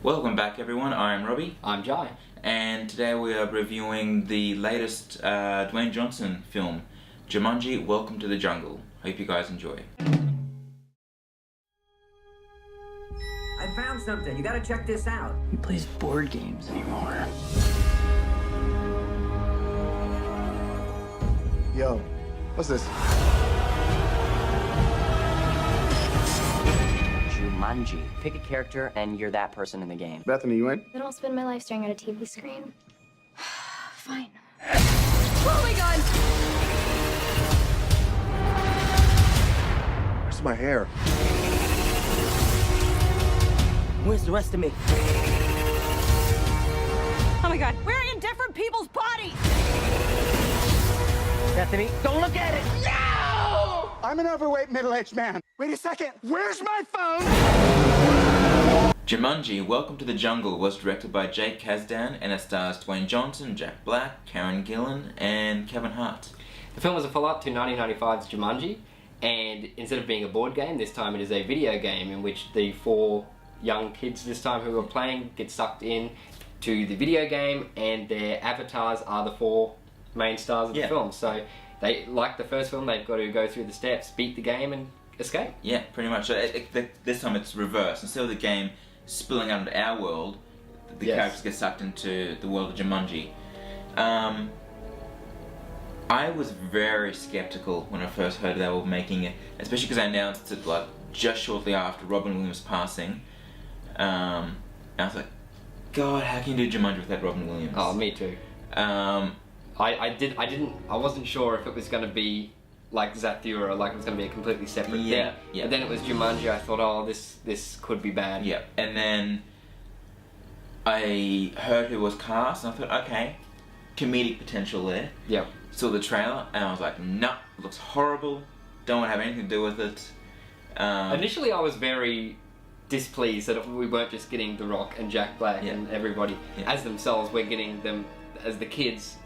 Welcome back everyone, I'm Robbie. I'm Jye. And today we are reviewing the latest Dwayne Johnson film, Jumanji, Welcome to the Jungle. Hope you guys enjoy. I found something, you gotta check this out. He plays board games anymore. Yo, what's this? Jumanji. Pick a character and you're that person in the game. Bethany, you in? I don't spend my life staring at a TV screen. Fine. Oh my god! Where's my hair? Where's the rest of me? Oh my god, we're in different people's bodies! Bethany, don't look at it! No! I'm an overweight middle-aged man. Wait a second, where's my phone? Jumanji, Welcome to the Jungle was directed by Jake Kasdan and it stars Dwayne Johnson, Jack Black, Karen Gillan and Kevin Hart. The film was a follow-up to 1995's Jumanji, and instead of being a board game, this time it is a video game in which the four young kids this time who are playing get sucked in to the video game, and their avatars are the four main stars of the film. So they, like the first film, they've got to go through the steps, beat the game and escape. Yeah, pretty much. This time it's reversed. Instead of the game spilling out into our world, the characters get sucked into the world of Jumanji. I was very skeptical when I first heard they were making it, especially because I announced it like just shortly after Robin Williams passing. And I was like, God, how can you do Jumanji without Robin Williams? Oh, me too. I wasn't sure if it was going to be like Zathura, like it was going to be a completely separate thing. Yeah. But then it was Jumanji. I thought, oh, this could be bad. Yeah. And then I heard who was cast, and I thought, okay, comedic potential there. Yeah. Saw the trailer, and I was like, no, it looks horrible. Don't want to have anything to do with it. Initially, I was very displeased that we weren't just getting The Rock and Jack Black and everybody as themselves. We're getting them as the kids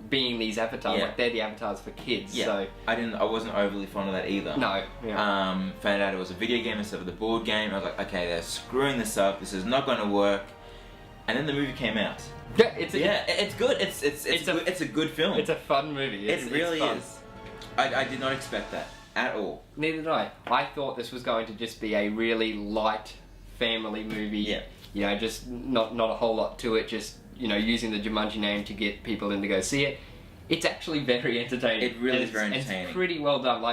being these avatars. Like they're the avatars for kids. Yeah. So I wasn't overly fond of that either. No. Yeah. Found out it was a video game instead of the board game. I was like, okay, they're screwing this up. This is not going to work. And then the movie came out. Yeah, it's good. It's a good film. It's a fun movie. It really is. I did not expect that at all. Neither did I. I thought this was going to just be a really light family movie. Yeah. You know, just not a whole lot to it. Just, you know, using the Jumanji name to get people in to go see it. It's actually very entertaining. It really is very entertaining. It's pretty well done.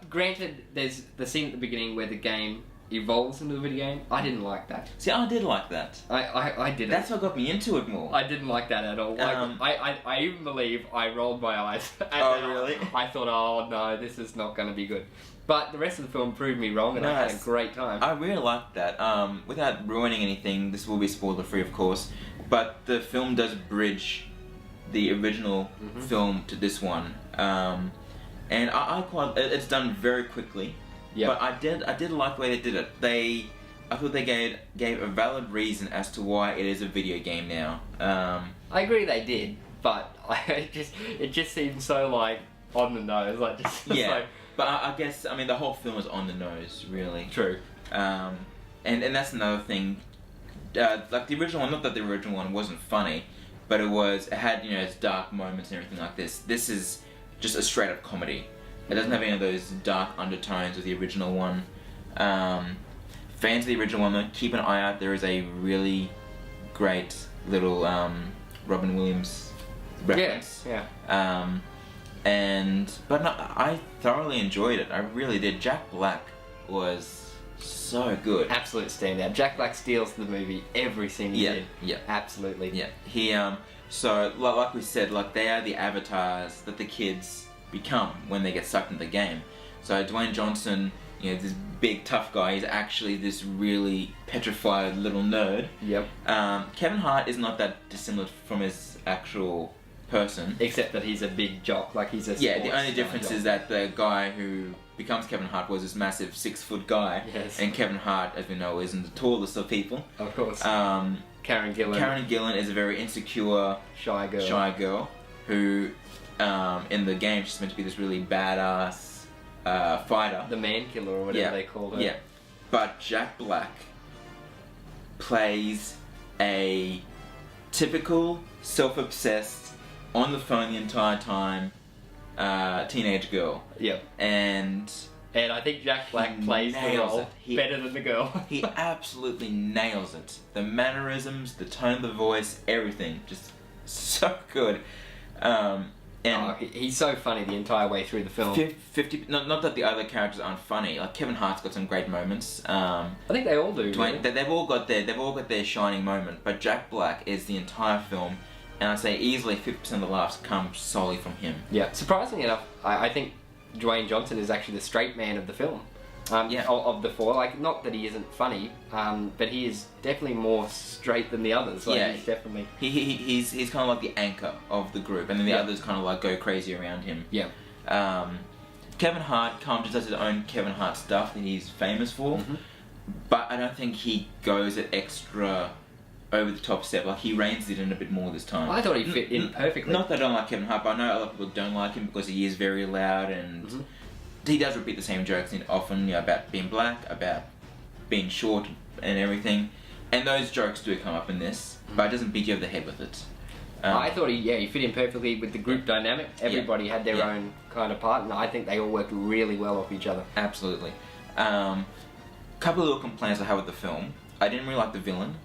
Granted, there's the scene at the beginning where the game evolves into the video game. I didn't like that. See, I did like that. I didn't. That's what got me into it more. I didn't like that at all. I even believe I rolled my eyes. Oh, really? I thought, oh no, this is not going to be good. But the rest of the film proved me wrong, and I had a great time. I really liked that. Without ruining anything, this will be spoiler free, of course. But the film does bridge the original film to this one, and I quite. It's done very quickly. Yeah. But I did like the way they did it. I thought they gave a valid reason as to why it is a video game now. I agree they did, but it just seemed so like on the nose, like just yeah. But I guess the whole film is on the nose, really. True. And that's another thing. Like the original one, not that the original one wasn't funny, but it had its dark moments and everything like this. This is just a straight up comedy. It doesn't have any of those dark undertones of the original one. Fans of the original one, though, keep an eye out. There is a really great little Robin Williams reference. Yeah. But no, I thoroughly enjoyed it. I really did. Jack Black was so good. Absolute standout. Jack Black steals the movie every scene he did. Yeah. Absolutely. Yeah. He so like we said, like they are the avatars that the kids become when they get sucked into the game. So Dwayne Johnson, this big tough guy, he's actually this really petrified little nerd. Yep. Kevin Hart is not that dissimilar from his actual person. Except that he's a big jock, like he's a the only difference is that the guy who becomes Kevin Hart was this massive 6-foot guy. Yes. And Kevin Hart, as we know, isn't the tallest of people. Of course. Karen Gillan. Karen Gillan is a very insecure, shy girl who, in the game, she's meant to be this really badass fighter. The man killer or whatever they called her. Yeah. But Jack Black plays a typical self-obsessed, on the phone the entire time teenage girl. Yep. And I think Jack Black plays the nails role it. better than the girl. He absolutely nails it. The mannerisms, the tone of the voice, everything, just so good. He's so funny the entire way through the film. 50. Not that the other characters aren't funny. Like Kevin Hart's got some great moments. I think they all do. Dwayne, Really. they've all got their shining moment. But Jack Black is the entire film, and I'd say easily 50% of the laughs come solely from him. Yeah. Surprisingly enough, I think Dwayne Johnson is actually the straight man of the film. Of the four, like, not that he isn't funny, but he is definitely more straight than the others. Like, Yeah. he's definitely. He's kind of like the anchor of the group, and then the others kind of like go crazy around him. Yeah. Kevin Hart kind of just does his own Kevin Hart stuff that he's famous for, but I don't think he goes at extra over the top step. Like, he reins it in a bit more this time. I thought he fit in perfectly. Not that I don't like Kevin Hart, but I know a lot of people don't like him because he is very loud and he does repeat the same jokes often, about being black, about being short and everything. And those jokes do come up in this, but it doesn't beat you over the head with it. I thought he fit in perfectly with the group dynamic. Everybody had their own kind of part, and I think they all worked really well off each other. Absolutely. Couple of little complaints I have with the film. I didn't really like the villain,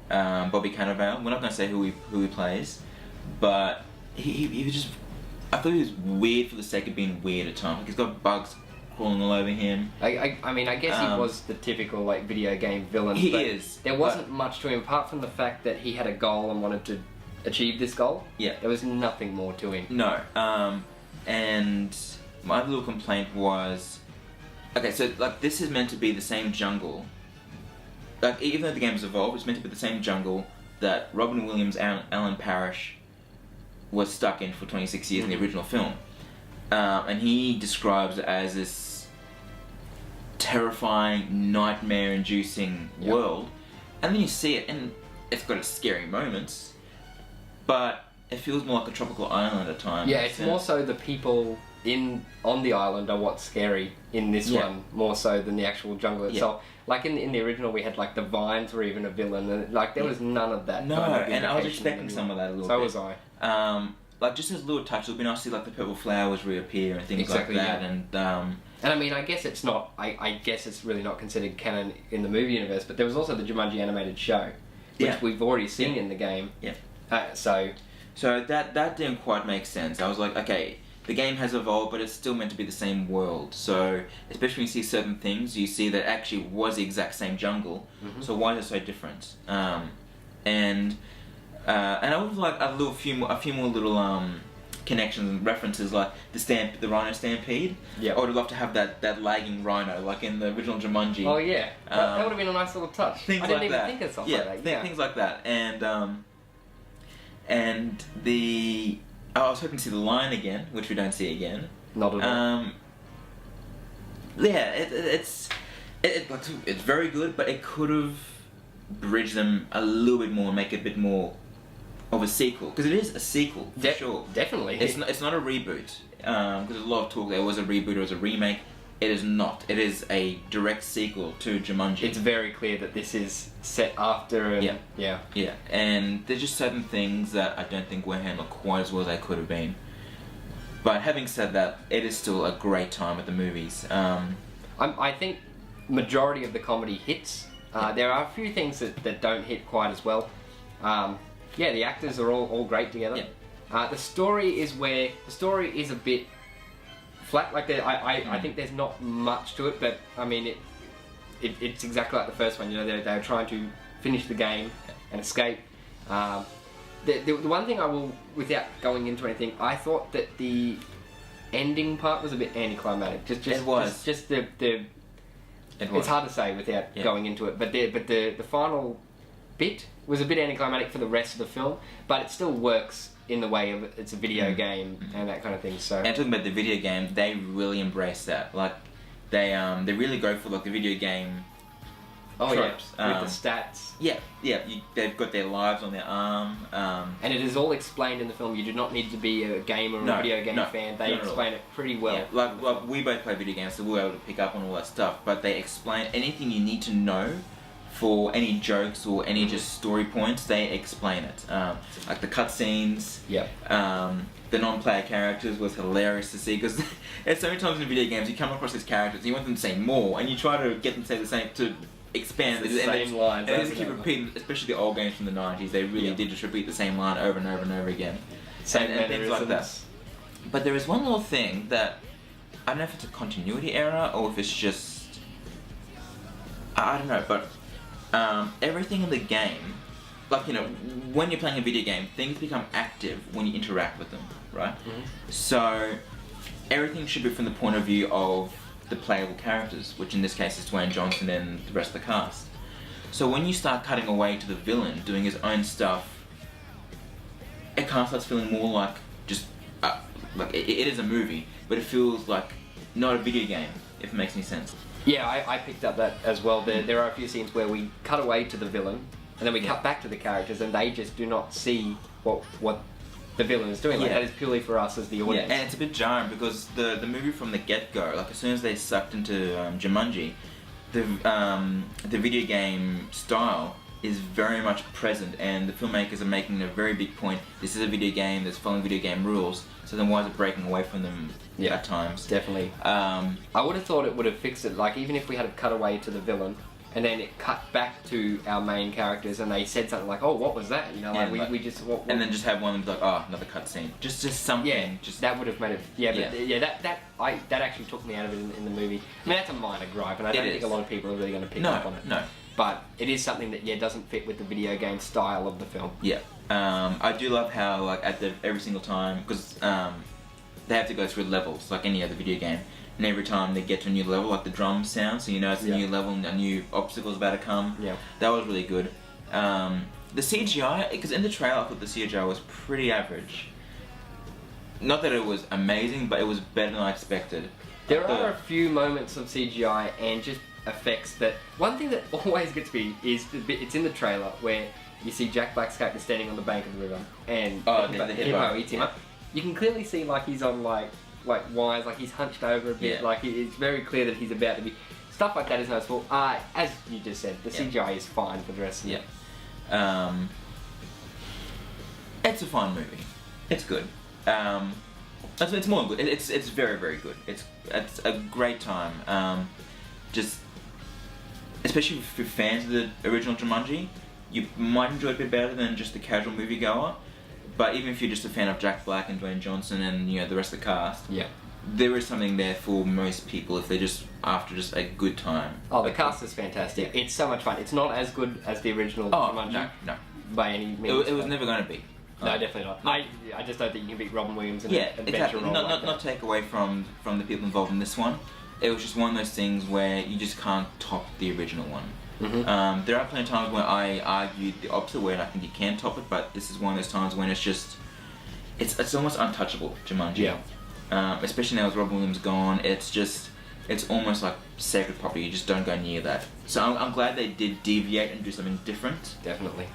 Bobby Cannavale. We're not going to say who he plays, but he was just... I thought he was weird for the sake of being weird at times. Like, he's got bugs crawling all over him. I mean, I guess he was the typical, like, video game villain. He but is. There wasn't much to him, apart from the fact that he had a goal and wanted to achieve this goal. Yeah. There was nothing more to him. No. And my other little complaint was... Okay, so, like, this is meant to be the same jungle. Like, even though the game has evolved, it's meant to be the same jungle that Robin Williams and Alan Parrish was stuck in for 26 years in the original film. And he describes it as this terrifying, nightmare-inducing world. And then you see it, and it's got its scary moments, but it feels more like a tropical island at times. Yeah, it's more so the people on the island are what's scary in this one, more so than the actual jungle itself. Like in the original, we had like the vines were even a villain, and like there was none of that. No, kind of and I was indication expecting in some of that a little bit. So was I. Like, just as little touches, it would be nice to see like the purple flowers reappear and things Exactly, like that. yeah. And I mean, I guess it's not. I guess it's really not considered canon in the movie universe. But there was also the Jumanji animated show, which we've already seen in the game. Yeah. So that didn't quite make sense. I was like, okay, the game has evolved, but it's still meant to be the same world. So especially when you see certain things, you see that actually it was the exact same jungle. So why is it so different? And I would like a few more little connections and references, like the rhino stampede. Yeah. I would love to have that lagging rhino, like in the original Jumanji. Oh yeah, that would have been a nice little touch. Things I didn't like even that. think of something like that. Things like that. And I was hoping to see the lion again, which we don't see again. Not at all. Yeah, it's very good, but it could have bridged them a little bit more and make it a bit more of a sequel, because it is a sequel for sure. Definitely. It's not a reboot, because there's a lot of talk there was a reboot or was a remake. It is not. It is a direct sequel to Jumanji. It's very clear that this is set after. And, yeah. And there's just certain things that I don't think were handled quite as well as they could have been. But having said that, it is still a great time at the movies. I think majority of the comedy hits. There are a few things that don't hit quite as well. The actors are all great together. The story is a bit flat. Like I think there's not much to it, but I mean it's exactly like the first one. You know, they're trying to finish the game and escape. The one thing I will, without going into anything, I thought that the ending part was a bit anticlimactic. It was. Just the. It's hard to say without going into it, but the final bit was a bit anticlimactic for the rest of the film, but it still works in the way of it's a video game and that kind of thing. So. And talking about the video game, they really embrace that. Like, they really go for like the video game. Tropes. With the stats. They've got their lives on their arm. And it is all explained in the film. You do not need to be a gamer or a video game fan. They explain it pretty well. Yeah, like we both play video games, so we're able to pick up on all that stuff. But they explain anything you need to know for any jokes or any just story points, they explain it. Like the cutscenes, the non-player characters was hilarious to see, because there's so many times in video games you come across these characters, you want them to say more, and you try to get them to say the same, to expand the same lines. And they keep repeating, especially the old games from the 90s, they really did just repeat the same line over and over and over again. And things like that. But there is one little thing that, I don't know if it's a continuity error or if it's just, I don't know, but everything in the game, like, you know, when you're playing a video game, things become active when you interact with them, right? So everything should be from the point of view of the playable characters, which in this case is Dwayne Johnson and the rest of the cast. So when you start cutting away to the villain doing his own stuff, it kind of starts feeling more like just like it is a movie, but it feels like not a video game, if it makes any sense. Yeah, I picked up that as well. There are a few scenes where we cut away to the villain, and then we cut back to the characters, and they just do not see what the villain is doing. Like, that is purely for us as the audience. Yeah, and it's a bit jarring because the movie from the get-go, like as soon as they sucked into Jumanji, the video game style is very much present, and the filmmakers are making a very big point. This is a video game that's following video game rules, so then why is it breaking away from them at times? Definitely. I would have thought it would have fixed it, like even if we had cut away to the villain, and then it cut back to our main characters, and they said something like, "Oh, what was that?" You know, like we just what, and then just have one of them be like, "Oh, another cutscene." Just something. Yeah, just that would have made it. That actually took me out of it in the movie. I mean, that's a minor gripe, and I don't think a lot of people are really going to pick up on it. No. But it is something that doesn't fit with the video game style of the film. Yeah. I do love how like at every single time, because they have to go through levels like any other video game. And every time they get to a new level, like the drum sound, so you know it's a new level and a new obstacle is about to come. Yeah. That was really good. The CGI, because in the trailer I thought the CGI was pretty average. Not that it was amazing, but it was better than I expected. There are a few moments of CGI and just effects that... One thing that always gets me is it's in the trailer where you see Jack Black's character standing on the bank of the river and the hippo eats him up. You can clearly see like he's on like wires, like he's hunched over a bit, like it's very clear that he's about to be... Stuff like that is noticeable. As you just said, the CGI is fine for the rest of it. It's a fine movie. It's good. It's more than good. It's very, very good. It's a great time. Just, especially if you're fans of the original Jumanji, you might enjoy it a bit better than just the casual moviegoer. But even if you're just a fan of Jack Black and Dwayne Johnson and the rest of the cast, there is something there for most people if they're just after just a good time. Oh, the cast is fantastic. It's so much fun. It's not as good as the original Jumanji. No. By any means. It was never going to be. No, definitely not. I just don't think you can beat Robin Williams in an adventure exactly. role Not take away from the people involved in this one. It was just one of those things where you just can't top the original one. There are plenty of times when I argued the opposite way, and I think you can top it, but this is one of those times when it's just, it's almost untouchable, Jumanji. Especially now with Robin Williams gone, it's almost like sacred property. You just don't go near that. So I'm glad they did deviate and do something different. Definitely.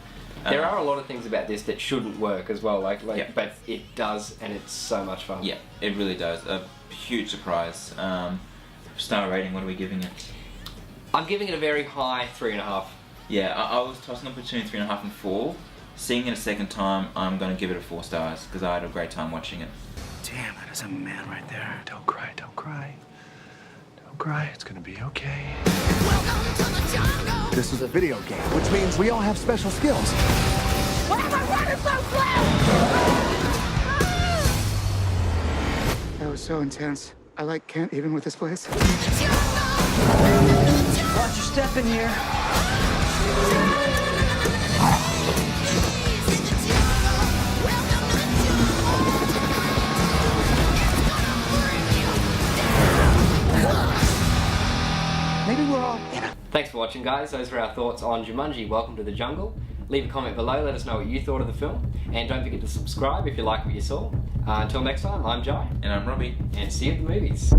There are a lot of things about this that shouldn't work as well, but it does, and it's so much fun. Yeah, it really does. A huge surprise. Star rating, what are we giving it? I'm giving it a very high 3.5. Yeah, I was tossing up between 3.5 and 4. Seeing it a second time, I'm going to give it a 4 stars, because I had a great time watching it. Damn, that is a man right there. Don't cry, don't cry. Don't cry, it's gonna be okay. Welcome to the jungle! This is a video game, which means we all have special skills. Why am I running so slow? That was so intense. I can't even with this place. Watch your step in here. Maybe we're all... Thanks for watching, guys. Those were our thoughts on Jumanji, Welcome to the Jungle. Leave a comment below, let us know what you thought of the film, and don't forget to subscribe if you like what you saw. Until next time, I'm Jye. And I'm Robbie. And see you at the movies.